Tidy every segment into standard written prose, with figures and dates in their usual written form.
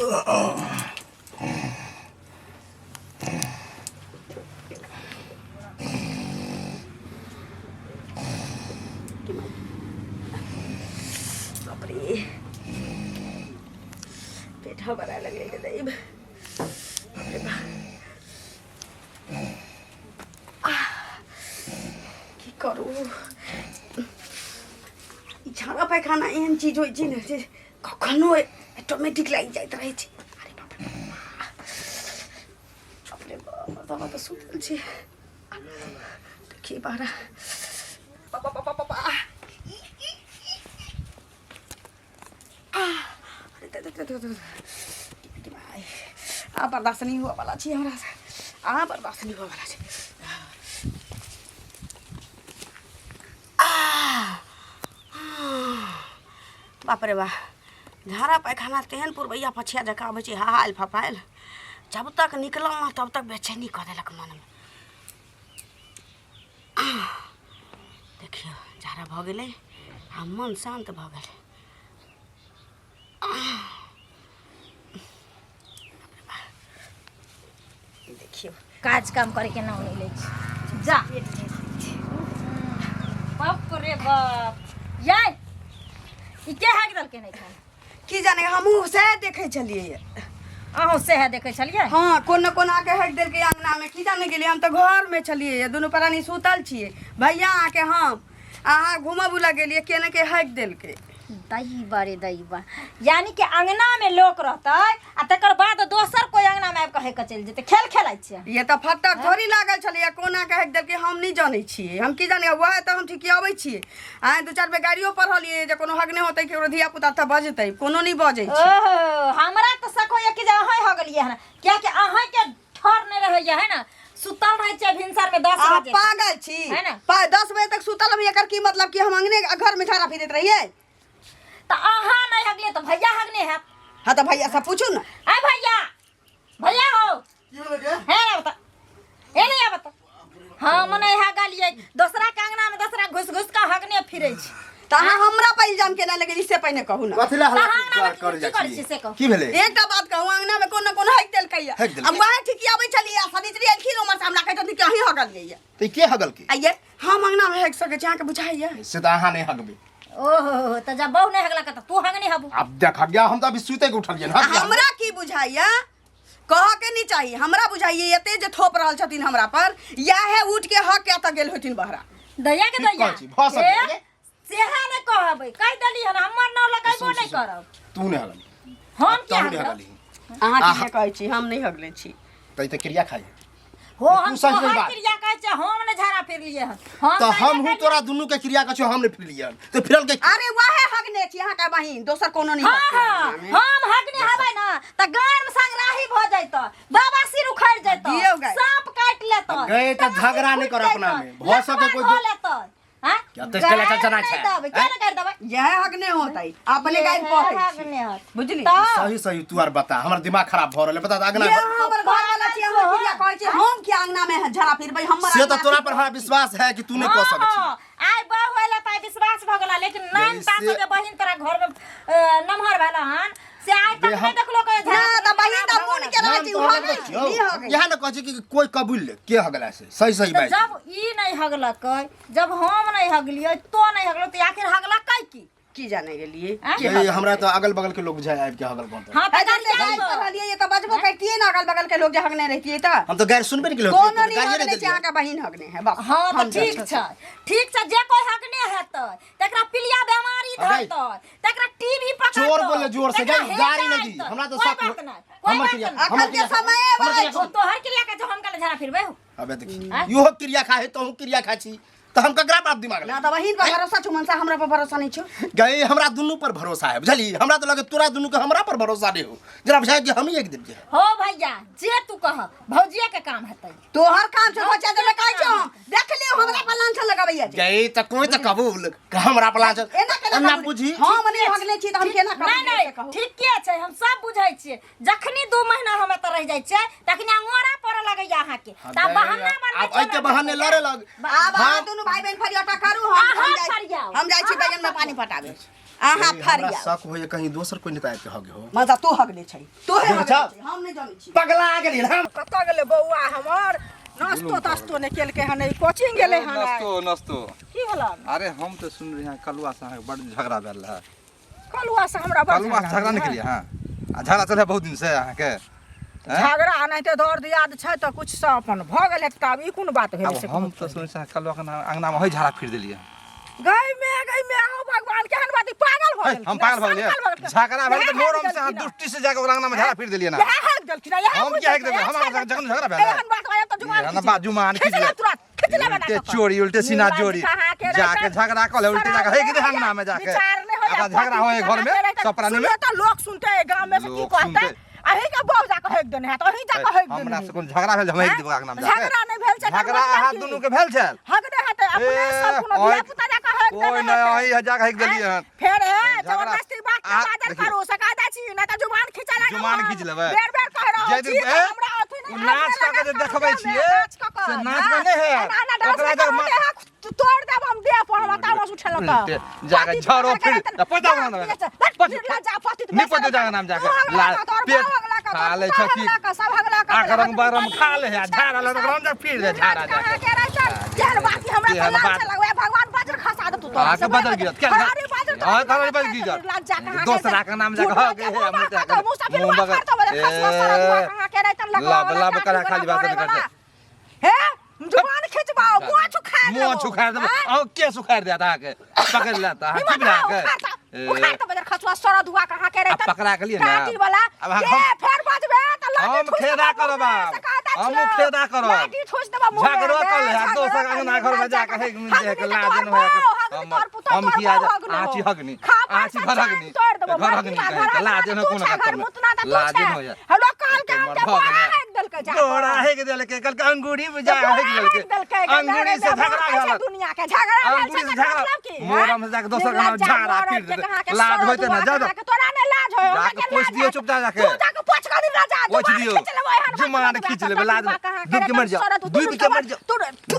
बापरे पेट भरायला लागले का दैब की करू झाड़ा पैखाना एहन चीज होइ छै ने जे कखनो ऑटोमेटिक लागि जाइत रहै छै अरे बाप रे बाप तऽ सुतल छै देखिए बाहर पापा बर्दाश्त नहीं हुआ वाला छी हमरा से बर्दाश्त नहीं हुआ वाला छी बाप रे बा झाड़ा पैखाना तेहन पुरबैया पछिया जका आबै छै हाल फफाइल जब तक निकलौं तब तक बेचैनी कऽ देलक मन में देखियो झाड़ा भऽ गेलै आ मन शांत भऽ गेलै देखियो काज काम करे के नाम नहीं ले जा बाप रे बाप याय ई के हाक दल के नहीं खाना की जाने हमहू से देखे छलिए अहूँ से है देखे छलिए हाँ कोन आके हक देल के अंगना में की जाने गेलिए हम तो घर में छलिए दोनों प्राणी सुतल छिए भैया आके हम अहाँ घूमऽ बुला गेलिए केने के हक देल के दैबा यानी कि अंगना में लोक रहते आ तकर बाद दोसर कोई अंगना में आबि के हेक चल जेते खेल खेलाइ छिए ये तो फटक थोड़ी लागल छलिए कोना के हक देल के हम नहीं जाने छिए हम की जाने वह तो हम ठिकियाबै छिए आ दू चार बे गाड़ियों पढ़लिए जे कोनो हक नहीं होतै केकरो धिया पुता त बजतै कोनो नहीं बजै छै ओहो हमरा तो शक होय कि जे अहाँ हो गेलिए है क्या कि अहाँ के ठर नहीं रहैया है ना सुतल रहे छै भिनसर में 10 बजे पागल छी है ना 10 बजे तक सुतल हम एकर की मतलब कि हम अंगने घर में खड़ा फिरत रहिए तो अहाँ नहीं हगलिए तो भैया हगने है हाँ तो भैया से पूछू ना ए भैया भैया हो है ना बता ए नहीं बता हाँ मने हगलिए दूसरा के अंगना में दूसरा घुस घुस के हगने फिरै छी त अहाँ हमरा पे इल्जाम केना लगे इससे पहले कहू ना कथिला हल्ला कर जाइ छी की भेले एकटा बात कहू अंगना में कोन हक देल कहिया अब वह ठिकियाबै छलिए सनिचरी अलखिन उमर से हमरा कहत कि कहीं हगलिए त के हगल के आइए हम अंगना में हक सके अहाँ के बुझाइए से त अहाँ नहीं हगबे ओहो त जब बहु नहीं हगला त तू हगनी हबू अब देख गया हम त अभी सुते के उठलिए ना हमरा की बुझाइए कह के नहीं चाहिए हमरा बुझाइए एते जे थोप रहल छथिन हमरा पर या है उठ के हक के त गेल होथिन बहरा दया के दया भाषा सेहा ने कहबै कह दली हन हमर नाम लगाइबो नहीं करब तू नहीं हगल हम क्या नहीं हगली अहाँ की कहै छी हम नहीं हगले छी तै त क्रिया खाई हो हम तो हर क्रिया कहै छै हम ने झाड़ा फिर लिए हन तो हम हूं तोरा दुनू के क्रिया कहै हम ने फिर लिए तो फिरल के अरे वाहे हगने छी अहाँ के बहिन दोसर कोनो नहीं हम हगने हबै ना त गार में संग राही भ जाइत बाबा सिर उखड़ जाइत सांप काट लेत गए त झगड़ा नहीं कर अपना में भ सके कोई हां क्या तो चला चना छै क्या न कर देबै यह हगने होतै अपने गाय पढ़ै बुझली सही सही तू आर बता हमर दिमाग खराब भ रहले बता अगना हमर घर वाला छी हम क्रिया कहै छी हम के अंगना में झड़ा फिरबै हमर से तो तोरा पर हमरा विश्वास है कि तू नहीं कह सकै छी आइ बहु होला त विश्वास भ गेला लेकिन नाम तातो के बहिन तोरा घर में नमहर भेला हन से आइ तक नहीं देखलो के ना त बहिन त मुन के रहै छी यहां न कहै छी कि कोई कबूल ले के हगला से सही सही बात जब ई नहीं हगलकै जब हम नहीं हगलिए तो नहीं हगलो त आखिर हगलकै की जाने के लिए हमरा तो अगल बगल के लोग बुझाय आबि के हगल कोन हां त कहलिए ये त बजबो करतिए ना अगल बगल के लोग जे हगने रहतिए त हम तो गैर सुनबे नहीं के लोग गालिए ने देतिए अहाँ के बहिन हगने है बस हां त ठीक छ जे कोई हगने हेतै तकरा पिलिया बीमारी धरतै तकरा टीबी पकड़तै जोर बोले जोर से गाड़ी नहीं दी हमरा तो सब हमर क्रिया अखन के समय है तो हर क्रिया के जो हम कल झरा फिरबै अबे देखी यो क्रिया खाए तो क्रिया खा छी तो हम ककरा बाप दिमाग ना त बहिन पर भरोसा छु मन से हमरा पर भरोसा नहीं छु गए हमरा दुनू पर भरोसा है बुझली हमरा तो लगे तोरा दुनू के हमरा पर भरोसा नहीं हो जरा बुझाय कि हम ही एक दिन के हो भैया जे तू कह भौजिया के काम हेतै तोहर काम छ बच्चा जे मैं कहै छी देख लियो हमरा पर लांछ लगाबैया गए त कोई त कबूल हमरा पर लांछ ना बुझी हम नहीं हगले छी त हम केना कहब नहीं ठीक के छै हम सब बुझै छी जखनी 2 महीना हम त रह जाय छै तखनी अंगोरा पर लगैया अहाँ के त बहाना मारबै अब ऐ के बहाने लड़े लग आब दोनों भाई बहन फरियाटा करू हम जाय छी बैगन में पानी पटाबे आहा हमरा फरिया शक होय कहीं दोसर कोई नेता के हगे हो मजा तू हगले छै तू हे अच्छा। हगले छै हम नहीं जानै छी पगला गेली हम कत गेले बौआ हमर नास्तो तास्तो ने केलके हन कोचिंग गेले हन नस्तो की होला अरे हम तो सुन रहे हैं कलुआ से बड़ झगड़ा भेल है कलुआ से हमरा बड़ कलुआ झगड़ा निकलिए हां झगड़ा चले बहुत दिन से अहाँ के झगड़ा नहीं तो दौड़ दियाद छै तो कुछ से अपन भ गेल त अब ई कोन बात भेल से हम तो सुन से कलुआ के अंगना में होई झाड़ा फिर दिलिए गई में आओ भगवान केहन बात ई पागल भ गेल हम पागल भ गेलिए झगड़ा भेल तो मोरम से दुष्टि से जाके अंगना में झाड़ा फिर दिलिए ना हक देल कि हम क्या हक देबे हम जगन झगड़ा भेल एहन बात आया तो जुबान ना बात जुमान खींच ले खिच ले उल्टे चोरी उल्टे सीना जोड़ी जाके झगड़ा कर ले उल्टे जाके है कि अंगना में जाके अब झगड़ा होए घर में सपराने में तो लोग सुनते हैं गांव में से की कहते अही का बहु जाके हक देने है तो अही जाके हक देने हमरा से कोन झगड़ा भेल हम एक दिमाग नाम जाके झगड़ा नहीं भेल छै झगड़ा हाथ दुनू के भेल छल हक दे है तो अपने सब कोनो धिया पुता जाके हक देने ओए नहीं ओही जाके हक देलिए फेर है झगड़ा- जबरदस्ती बात के बादल करू सकादा छी ना तो जुबान खिचा लगा जुबान खींच लेबै। बेर बेर कह रहा जे दिन नाच का के देखबै छियै से नाच में नहीं है ओकरा जब तू तोड़ देब हम दे पर बताओ मस उठल त जाके झरो फिर पता ना निपट जाके नाम जाके ला पेट खा ले छ की सब हगला का आकरम बारम खा ले झाड़ा ले ओकरा में फिर दे झाड़ा जाके केहन बात हमरा केहन लाज बात? लगवे भगवान बाजर खसा दे तू तो आके बदल गिरत क्या हां थारे बदल गिरत दूसरा का नाम जाके हो गए हम जाके मुंह बगल लब लब करा खाली बात नहीं करते हे जुबान खिचबाओ मुंह छुखा दे मुंह सुखा दे और के सुखा दे आता के पकड़ लेता है की बना के उखाड़ तो बजर खचुआ सरा धुआ कहां के रहता अब पकड़ा के लिए ना काटी वाला अब ये फेर बजबे त लाठी हम खेदा करब हम खेदा करब लाठी ठोस देबा मुंह झगड़ा कर ले दोसर अंगना घर में जाके है मुझे के लाज न होया हम किया आची हगनी आची घर हगनी घर हगनी कहे लाज न कोन कर लाज न होया हेलो काल के दल के जा गोड़ा है के दल के कल अंगूरी में जा है के अंगूरी से झगड़ा भेल दुनिया के झगड़ा अंगूरी से झगड़ा मोरम से जाके दोसर अंगना झाड़ा फिर लाज होते ना जा तोरा ने लाज होय जाके पोछ दियो चुपचाप जाके तू जाके पोछ का दिन राजा पोछ दियो जुमान खींच लेबे लाज डूब के मर जा डूब के मर जा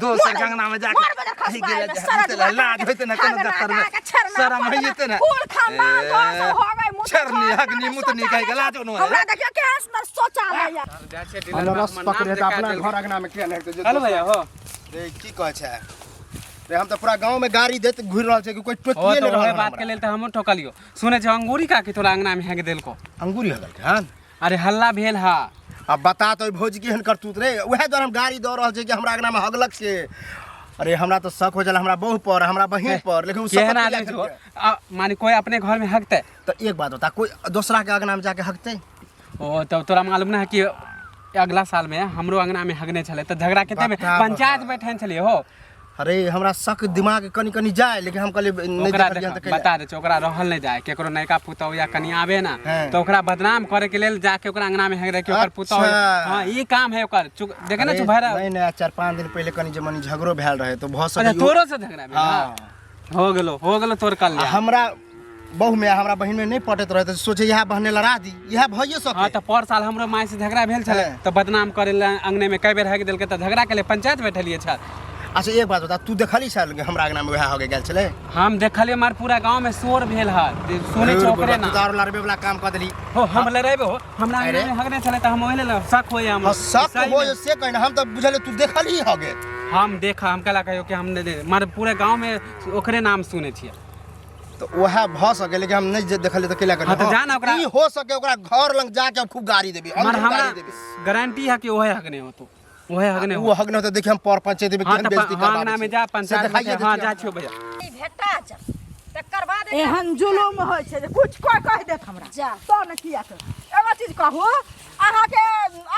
दोसर अंगना में जाके लाज होते ना कोनो दफ्तर में शर्म है येते ना फूल खानदान तो हो गए मुझ छरनी हगनी मुतनी कहे के लाज न हमरा देखियो के सुंदर सोचा है यार हमरा रस पकड़े त अपना घर अंगना में के नहीं हेलो भैया हो रे की कहै छै रे हम त पूरा गांव में गाड़ी देत घुर रहल छै कि कोई हो टोकिए तो नहीं ओहे रहल बात के लेल त हमहु ठोकलियो सुने छ अंगूरी का कि तोरा अंगना में हेंग देलको अंगूरी हगल के हन अरे हल्ला भेल हा अब बता तो भौजी केहन करतूत रे उहे द्वारा हम गाड़ी दऽ रहल छै कि हमरा अंगना में हगलक से अरे हमरा तो शक हो जाला हमरा बहू पर हमरा बहिन पर लेकिन उ सब केहन आदमी छो माने कोई अपने घर में हकते तो एक बात बता कोई दूसरा के अंगना में जाके हगते ओ तो तोरा मालूम ना है कि अगला साल में हमरो अंगना में हगने छले तो झगड़ा केते में बता पंचायत बैठन छलिए हो अरे हमरा शक दिमाग कनी कनी जाए लेकिन हम कहले नहीं ओकरा देखलिए देख त बता दे छ ओकरा रहल नहीं जाए केकरो नयका पुतौ या कनी आवे ना हाँ। तो ओकरा बदनाम करे के लेल जाके ओकरा अंगना में हग दे के ओकर पुतौ अच्छा। हां ई काम है ओकर देखे ना चुभरा नहीं नहीं 4-5 दिन पहले कनी जमनी झगड़ो भेल रहे तो बहुत अच्छा सब तोरो से झगड़ा भेल हां हो गेलो तोर कल हमरा बहू में हमरा बहिन में नहीं पटत रहे तो सोचे यह बहने लड़ा दी यह भइए सके हाँ तो पर साल हमरो माय से झगड़ा भेल छले हाँ। तो बदनाम करे ला अंगने में कई बेर हक देलके तो झगड़ा के लिए पंचायत बैठलिए छ अच्छा एक बात बता तू देखली छल हमरा अंगना में वह हो गेल छले हम देखलिए मार पूरा गांव में शोर भेल है सुने छ ओकरे ना दारू लड़बे वाला काम कर देली हो हम लड़ेबे हो हमरा अंगने अरे। में हगने छले तो हम ओहिले ला शक होय हम शक सही हो में। से कहना हम तो बुझले तू देखली हो गे हम देखा हम कला कहियो कि हम मार पूरे गांव में ओकरे नाम सुने छिए तो वह भ सके लेकिन हम नहीं देखले तो केला कर हाँ, तो जाना ओकरा- ई हो सके ओकरा घर लंग जाके खूब गाड़ी देबी मार अंदर हमरा गाड़ी देबी गारंटी है कि ओहे हगने हो तो ओहे हगने वो हो हगने तो देखिए हम पर पंचायत में हां केहन तो बेइज्जती करबा अंगना में जा पंचायत में हां जा छियो भैया भेटा जा तकर बाद एहन जुलुम होइ छै जे कुछ कोइ कह देत हमरा जा तो न किया तो एगो चीज कहू अहाँ के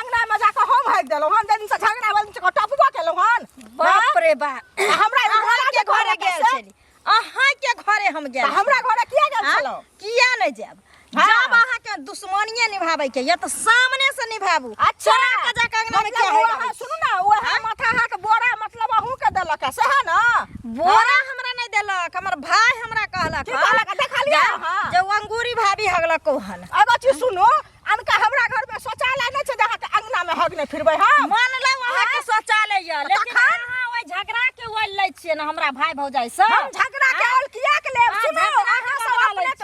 अंगना में जाके हम हक देलौ हन दिन से झगड़ा वाली से टपबो केलौ हन बाप रे बाप हमरा अहाँ के घरे गेल छली अहाँ के घरे हम गेल हमरा घरे किया गेल हाँ? छलौ किया नहीं जाब हाँ। जब अहाँ के दुश्मनिये निभावे के या तो सामने से निभाबू अच्छा का जाके अंगना में क्या मतलब है सुनू ना वो माथा अहाँ के बोरा मतलब अहू के देलक है सहे ना बोरा हमरा नहीं देलक हमर भाई हमरा कहलक की कहलक? देखलियै अहाँ? जो अंगूरी भाभी हगलक हन एगो चीज सुनू अनका हमरा घर में शौचालय नहीं छै जे अहाँ के अंगना में हगने फिरबै हम मान लो अहाँ के शौचालय या लेकिन अहाँ ओइ झगड़ा के ओइ लै छियै ना हमरा भाई भौजाई सब हम झगड़ा के और किया के लेब हाँ, सुनू झगड़ा अहाँ के सब वाला अपने लै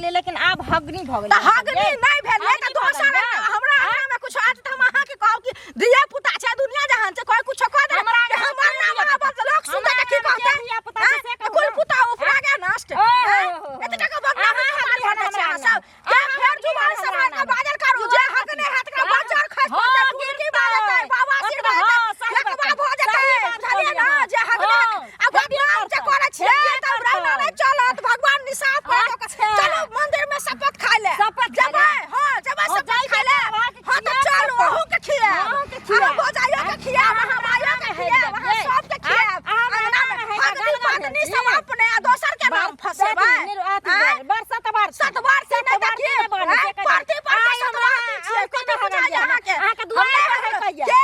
गेली लेकिन अब हगनी भ गेली त हगनी नहीं भेलै त दोसर हमरा आंगन में कुछ आज त हम अहाँ के कहब कि दिया पुता छै दुनिया जहान छै कोई कुछ कह दे हमर नाम आबल लोग सुनते त की कहते दिया पुता से कुल पुता उपरा के नष्ट एते का बदनाम हमरा सब क्या फेर जुबान समाज का बाजल करू जे हगने हाथ का बाजार खस पड़ते की बाजते बाबा सिर बाजते लकवा भ जेते बुझलिए ना जे हगने अब बदनाम जे करे छै त रहना नहीं चलत भगवान निसाफ करे चलो मंदिर में शपथ खा ले जबै हां जबै शपथ खा ले हां त चलो ओहू के खिया हम बजाइयो के खिया हम आयो के खिया सब के खिया हगनी सब अपने दोसर के नाम फसेबै सत बार से नहीं देखिए पार्टी पर सतवाती छियै कते हो जाय अहाँ के दुआर पर कहिया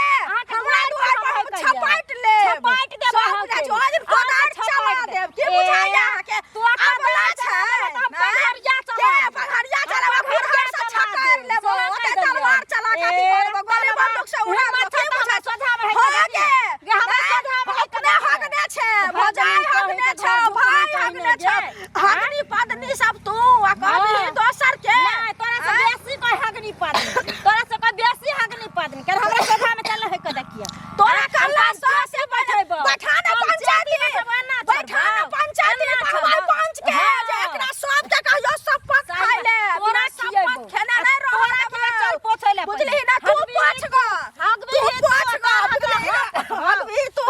हमरा दुआर पर छपाट ले छपाट देब आज कोदार चला देब की बुझाय अहाँ के तू अबला छै पहाड़िया चला घुरघर से छकार लेबो ओते तलवार चला के करबो गोली बंदूक से उड़ा के बुझा सोधा में हो गे हमरा सोधा में अपने हगने छै भजाय हगने छै भाई हगने छै हगनी पदनी सब तू आ कहबी दोसर के तोरा से बेसी कोई हगनी पदनी तोरा से कोई बेसी हगनी पदनी कर हमरा सोधा में चल है के देखिया तोरा कल्ला से बैठेबो बैठाना पंचायती बैठाना पंचायती भगवान पंच के जे एकरा सब के कहियो शपथ खाइ ले तोरा शपथ खेने नहीं रहो चल पोछै ले बुझली ना तू पोछ ग तू पोछ ग हगवी तू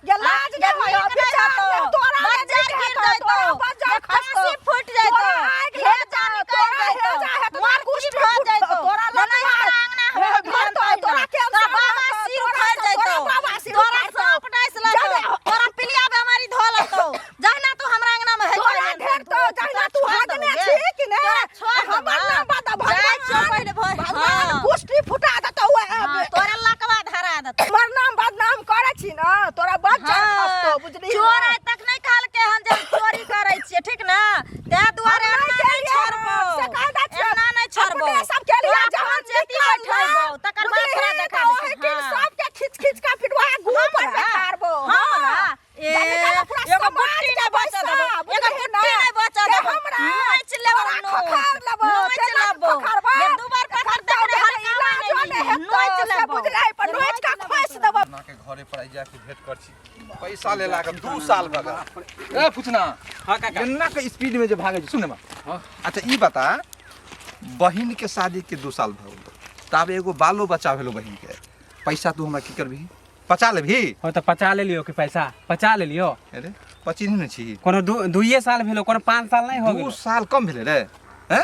ये लाज के भयो बेचार तोरा बाजार गिर जातो बाजार खसी फूट जातो हे जान तोरा हे जा मार कुछ हो जातो तोरा लना आंगना घर तो तोरा के बाबा सिर खा जातो तोरा सांप डाइस लगतो तोरा पिलिया बेमारी धोलतो जहना तू हमरा आंगना में है तोरा ढेर तो जहना तू हगने छी कि ने हमर नाम बता भगवान कुष्टी फुटा देतो तोरा लकवा धरा देतो हमर नाम बदनाम करे छी ना तोरा बच्चा खसतो बुझली चोर आइ तक नहीं कहल के हम जे चोरी करै छियै ठीक ना ते दुआरे हम नहीं छोड़बो से कह दा छै एना नहीं छोड़बो अपने सब के लिए जहां जेती बैठबो तकर बाद थोड़ा देखा दे सब के खींच खींच के फिरवा गुह पर मारबो हमरा एगो बुट्टी नहीं बचा देबो एगो बुट्टी नहीं बचा देबो हमरा नाच लेबो खखार लेबो नाच लेबो ये दू बार पकड़ दे हल्का नहीं नाच लेबो बुझले पर नाच का खोस देबो ना के घरे पर आई जाके भेंट कर छी पैसा लेला के 2 साल भगा ए पूछना हां काका गन्ना के स्पीड में जे भागे छी सुन बा अच्छा ई बता बहिन के शादी के 2 साल भगल तब एगो बालो बच्चा भेलो बहिन के पैसा तू हमरा की करबी पचा लेबी हो त पचा ले लियो के पैसा पचा ले लियो अरे पची नहीं छी कोनो 2 साल भेलो कोनो 5 साल नहीं हो 2 गेलो साल कम भेले रे हैं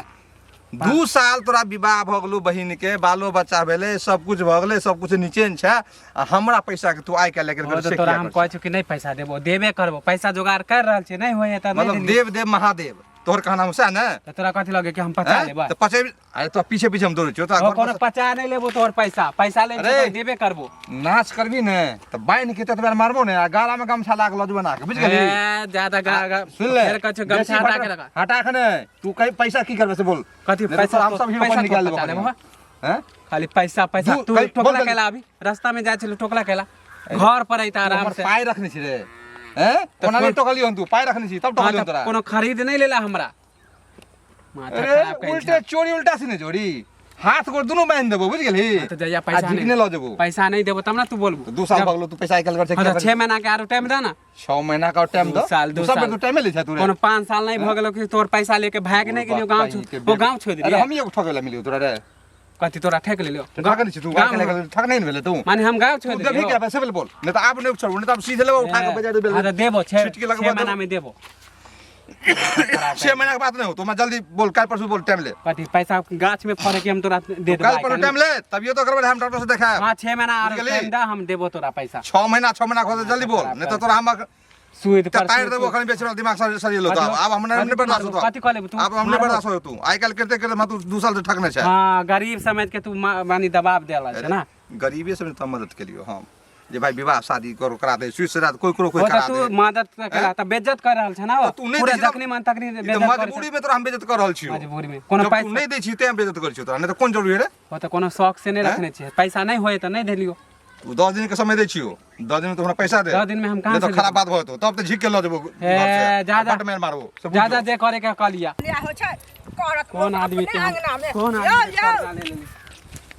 2 साल तोरा विवाह भ गेलो बहिन के बालो बच्चा भेले सब कुछ भ गेले सब कुछ नीचे न छै हमरा पैसा के तू आइ के लेकर हो त तोरा हम कहै छु कि नहीं पैसा देबो देबे करबो पैसा जुगाड़ कर रहल छी नहीं होय त मतलब देव देव महादेव तोहर कहना मुसा ना त तोरा कथि लगे कि हम पचा लेबा तो पचे अरे तो पीछे पीछे हम दौड़े छियो तो कोनो पचा नहीं लेबो तोहर पैसा ले अरे, देबे करबो नाच करबी ने तो बाइन के ततबार मारबो ने आ गाला में गमछा लाग लजबो ना के बुझ गेली ज्यादा सुन ले फिर कछु गमछा हटा के लगा हटा खने तू कई पैसा की करबे से बोल कथि नहीं तो पैसा हम सब हीरो पैसा निकाल निकाल देबो लेबो हैं खाली पैसा पैसा दू- तू कही- ठोकला बोल केला अभी रास्ता में जाय छल ठोकला केला घर पर आइता आराम से पाई रखने छी रे हैं कोना नहीं टोकलियो तू पाई रखने छी तब हाँ, टोकलियो तब तोरा कोनो खरीद नहीं लेला हमरा माथा अरे खराब कइल उल्टे चोरी उल्टा से नहीं जोड़ी हाथ गोड़ दोनों बांध देबो बुझ गेली तो जइया पैसा नहीं नहीं ल जेबो पैसा नहीं देबो तब ना तू बोलबो 2 साल भगलो तू पैसा निकाल कर हाँ तो 6 महीना के आरो टाइम दे ना 6 महीना का टाइम दो 2 साल 2 सब साल तो टाइम ले छै तू रे कोनो 5 साल नहीं भ गेलो कि तोर पैसा लेके भाग नहीं गेलियो गांव वो गांव छोड़ अरे दिलियो हम ये ठगेला मिलियो तोरा रे कथि तोरा ठेक लेलियो ठग नहीं छी तू गांव के ठग नहीं भेले तू माने हम गांव छोड़ तू देबी दिलियो क्या पैसे बोल नहीं तो आप नहीं छोड़ नहीं तो आप सीधे लेबो उठा के बजा दे हाँ तो देबो 6 छिटकी लगवा महीना में देबो 6 महीना के बात नहीं हो तो मैं जल्दी बोल कल परसों बोल टाइम ले कथि पैसा गाछ में फरे के हम तोरा दे देबो कल परसों टाइम ले तब ये तो करबे हम डॉक्टर से देखा हां 6 महीना आरो बुझ गेली? टाइम दा हम देबो तोरा पैसा 6 महीना खो जल्दी बोल नहीं तो तोरा हम सुई पर काट देबो खन बेचरा दिमाग सर लो तो अब हमने नहीं बर्दाश्त होता कथि कहले तू अब हमने बर्दाश्त हो तू आई कल करते करते मैं तू 2 साल से ठगने छै हां गरीब समझ के तू मानी दबाव देला है ना गरीबी से तो मदद के लियो हम जे भाई विवाह शादी करो करा दे सुई से रात कोई कोई वो करा तो दे तू मदद करा त बेइज्जत कर रहल छ ना वो तू नहीं पूरा दै छी जखनी मन तकनी तो बेइज्जत कर मजबूरी में तोरा हम बेइज्जत कर रहल छियो मजबूरी में कोनो तू पैसा नहीं दै छी ते हम बेइज्जत कर छियो तोरा नहीं तो कोन जरूरी रे वो तो कोनो शौक से नहीं रखने छे पैसा नहीं होए त नहीं देलियो 10 दिन के समय दे छियो 10 दिन में तो हमरा पैसा दे 10 दिन में हम कहाँ तो से खराब बात होतो तब तो झिक के ल देबो ज्यादा में मारबो ज्यादा जे करे के कह लिया लिया हो छै करत कौन आदमी के अंगना में कौन यो आदमी यो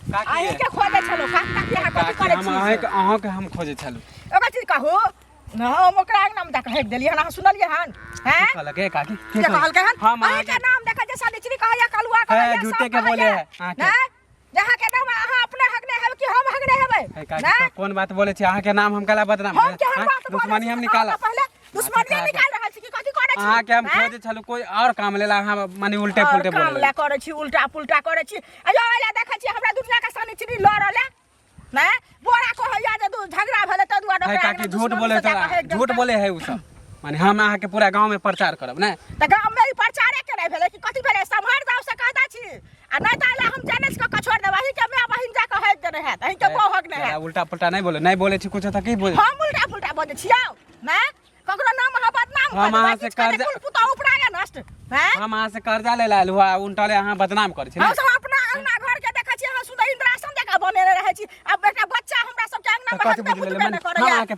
काकी आही के खोजे छलो काकी यहाँ कथी करे हम छी अहाँ के हम खोजे छलू एगो चीज कहू न हम ओकरा अंगना में जाके हेक देलिए हन सुनलिए हन हैं कहलके काकी के कहलके हन हम अहीं के नाम देखा जे सानिचरी कहया कलुआ कहया झूठे के बोले है ना जहाँ के नाम अहाँ अपने हकने हेब कि हम हकने हेबै काकी कौन बात बोले छी अहाँ के नाम हम कला बदनाम हम केहन बात दुश्मनी हम निकाला पहले दुश्मनी निकाल रहल छी कि कथी करे छी अहाँ के हम खोजे छलू कोई और काम लेला अहाँ माने उल्टे पुल्टे काम बोले ला करे छी उल्टा पुल्टा करे छी अयो एला देखै छी हमरा दुनिया का सानिचरी लड़ले ना बोरा को हैया जे झगड़ा भेले त दुआ है काकी झूठ बोले झूठ बोले है उ सब माने हम अहाँ के पूरा गांव में प्रचार करब ना त गांव में प्रचारे करे भेले कि कथी भेले सम्हार दाव से कहता छी आ नहीं त हम चैलेंज क छोड़ देब ही के मैं बहिन जा के हेक देने है तही के बहुक ने है उल्टा पुल्टा नहीं बोले छी कुछ त की बोले हम उल्टा पुल्टा बोले छियौ ना ककरो नाम ह बदनाम हम अहाँ से कर्जा पुता उपरा गे नष्ट हैं हम अहाँ से कर्जा ले लाल हुआ उल्टाले अहाँ बदनाम करे छी हम सब अपना अंगना घर के देखै छी हम सुधा इंद्रासन जका बनेले रहै छी अब बेटा बच्चा हमरा सब के अंगना में हाथ में बुझबे न करे हम के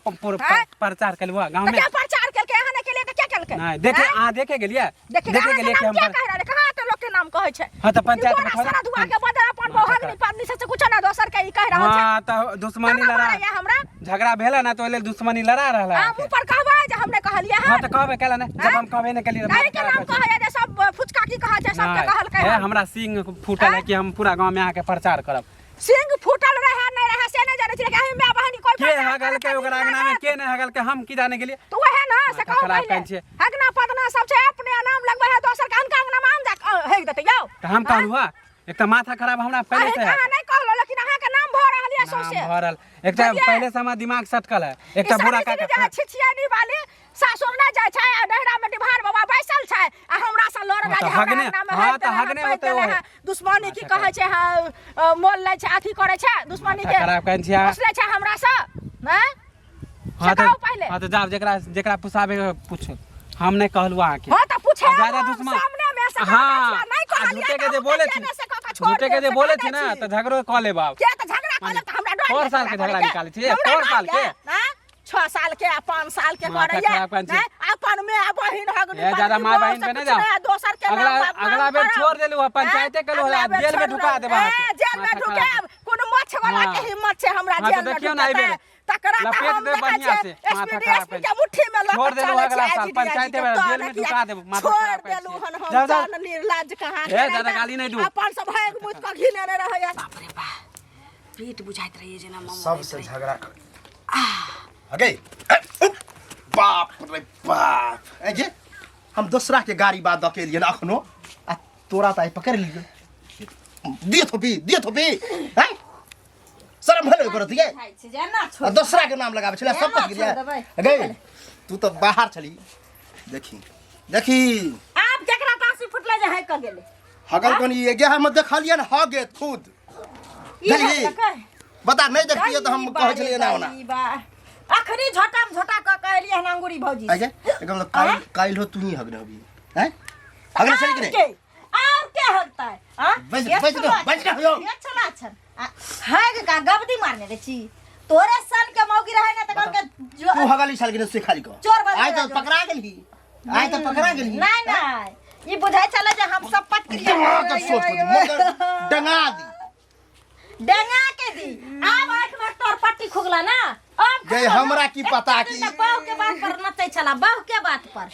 प्रचार करलुआ गांव में क्या प्रचार करके यहाँ के लिए तो क्या करके नहीं देखे आ देखे गेलिए देखे गेलिए कि हम क्या कह रहा है कहां तो लोग के नाम कहै छै हां त पंचायत में सारा दुआ के बदला अपन बहुक नहीं पादनी से कुछ ना दोसर के ई कह रहा छै हां त दुश्मनी लड़ा हमरा झगड़ा भेला ना तो ले दुश्मनी लड़ा रहला हम ऊपर कहबा जे हमने कहलिए हां त कहबे केला ना जब हम कहबे न केलिए नहीं के नाम कहै जे सब फुचका की कहा छै सब के कहल के हमरा सिंह फूटल है कि हम पूरा गांव में आके प्रचार करब सिंह फूटल रहे नहीं रहे से नहीं जाने छै कि मैं बहनी कोई के हगल के ओकरा अंगना में के नहीं हगल के हम की जाने के लिए तो वह ना से कहू पहले हगना पदना सब छै अपने नाम लगबे है दोसर के अंगना में आम जा हेक देते यौ त हम कहलु हां एक त माथा खराब हमरा पहले से है नहीं कहलो लेकिन अहाँ के नाम भ रहल है सौसे भरल एक त पहले से हमरा दिमाग सटकल है एक त बुरा का छिछियानी वाली सासुर ना जाय छै आ डहरा में डिभार बाबा बैसल छै आ हमरा से लड़ गया हगने हां त हगने होते है दुश्मनी की कहै छै मोल लै छै अथी करे छै दुश्मनी के खराब कहै छै पूछले छै हमरा से हैं हां पहले हां त जाब जेकरा पुछाबे पूछ हम नहीं कहलु अहाँ के हां त पूछे ज्यादा दुश्मन सामने में से हां नहीं कहलिए झूठे के जे बोले छी झूठे के जे बोले छी ना त झगड़ो क ले बाप के त झगड़ा क ले त हमरा डर 4 साल के झगड़ा निकाले छी 4 साल के 6 साल के 5 साल के करैया अपन में बहिन हगनी ए ज्यादा माय बहिन पे नहीं जाओ दोसर के अगला बेर छोड़ देलु पंचायते के लोला जेल में ढुका देबा जेल में ढुके कोनो मछ वाला के हिम्मत छै हमरा जेल में देखियो ना आइबे तकरा त हम दे बढ़िया से माथा खराब के मुट्ठी में छोड़ देलु अगला साल पंचायते में जेल में ढुका देब माथा खराब छोड़ देलु हन हम जान निर्लज कहां ए ज्यादा गाली नहीं दू अपन सब भाग मुझ का घिने ने रहया बाप रे बा पेट बुझाइत रहिए जेना मम्मा सबसे झगड़ा कर अगे बाप रे बाप ए जे हम दूसरा के गाड़ी बात दकेलिए ना अखनो आ तोरा त पकड़ लियो दिए थोपी हैं शर्म भले करत ये आ दूसरा के नाम लगावे छला सब पक गिया अगे तू तो बाहर चली देखी आप जकरा तासी फुटले जे है क गेले हगल कनी ये गे हम देखलिए ना हगे खुद देखी बता नहीं देखिए तो हम कह छलिए ना होना अखनी झोटाम झोटा क कहलिए हन अंगूरी भौजी आगे एकदम काइल हो तू ही हगने अभी हैं हगने चली कि नहीं और क्या होता है हां बच गयो ये चला छन हाय का गबदी मारने रे छी तोरे सन के मौगी रहे ना त कल के तू हगली साल के से खाली को आई तो पकड़ा गेली नहीं ये बुझाई चला जे हम सब पट के तो सोच मगर डंगा दी डंगा के दी अब आंख में तोर पट्टी खुगला ना अब गए हमरा की पता की बाहु के बात पर नते चला बाहु के बात पर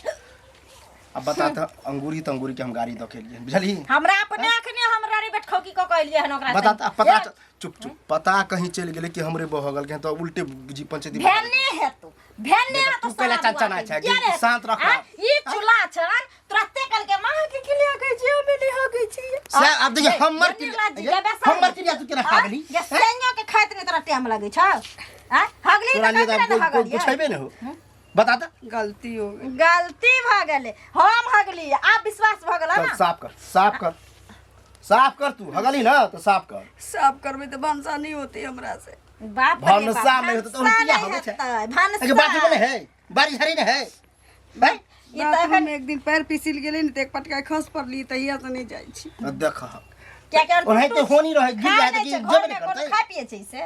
अब बता त अंगूरी के हम गाड़ी दखेलिए बुझली हमरा अपने अखने हमरा रे बैठ खौकी को कहलिए हन ओकरा बता पता चुप पता कहीं चल गेले कि हमरे बहगल के तो उल्टे जी पंचायती भेलने है तू पहले चचा ना छै शांत रख ई चूल्हा छन तुरते कल के मां के लिए कहै छी मिली हो गई छी से अब देखिए हमर के तू केना खागली ये सेंयो के खाइत ने तोरा टाइम लागै छ हां हगली तो पूछबे न हो बता त गलती हो गई गलती भ गेले हम हगली आप विश्वास भ गेल ना साफ कर तू हगली ना तो साफ कर सब करबे तो भंसा नहीं होती हमरा से बाप भनसा नहीं होता तो उल्टिया हो छै भनसा बात में है बारी हरी न है भाई ये तो हम एक दिन पैर पिसिल गेले न त एक पटका खस पड़ली तहिया से नहीं जाई छी देख क्या कर ओनहे तो होनी रहे गिर जाए कि जब नहीं करते करते खा पिए छै से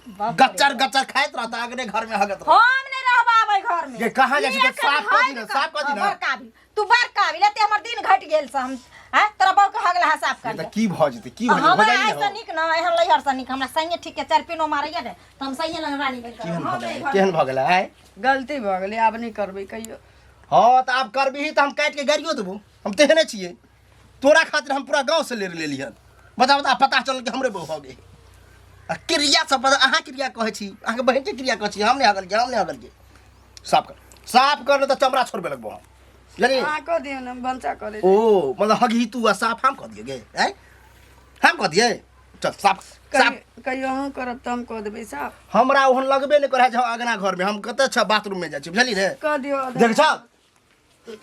गच्चर गच्चर खाइत रहता अगने घर में हगत रहता हम नहीं रहबाबै घर में ये कहाँ जाइ छी तो साफ कर दी ना साफ कर दी ना बड़का भी तू बड़का भी लेते हमर दिन घट गेल से हम हैं तोरा बाबू के हगला साफ कर ये दे तो की भ जेते की भ हम जाई ऐसा निक ना एहन लइहर से निक हमरा संगे ठीक के चार पिनो मारैया रे त हम सही लंग रानी बन केहन भ गेलै आय गलती भऽ गेलै आब नहीं करबै कहियो हां त आब करबिही त हम काट के गाड़ियो देबो हम तेहने छियै तोरा खातिर हम पूरा गांव से ले लेलिहन बता बता पता चल के हमरे बहु हो गए आ क्रिया सब अहाँ क्रिया कहै छी अहाँ के बहन के क्रिया कहै छी हम नहीं हगल के साफ कर ले त चमड़ा छोड़बे लगबो हम जानी हां कह दियो ना बंचा करे ओ मतलब हगी तू आ साफ हम कह दिए गे हैं हम कह दिए चल साफ कहियो हम करब त हम कह देबै साफ हमरा ओहन लगबे नहीं करे छै अगना घर में हम कते छ बाथरूम में जाइ छी बुझली रे कह दियो देख छ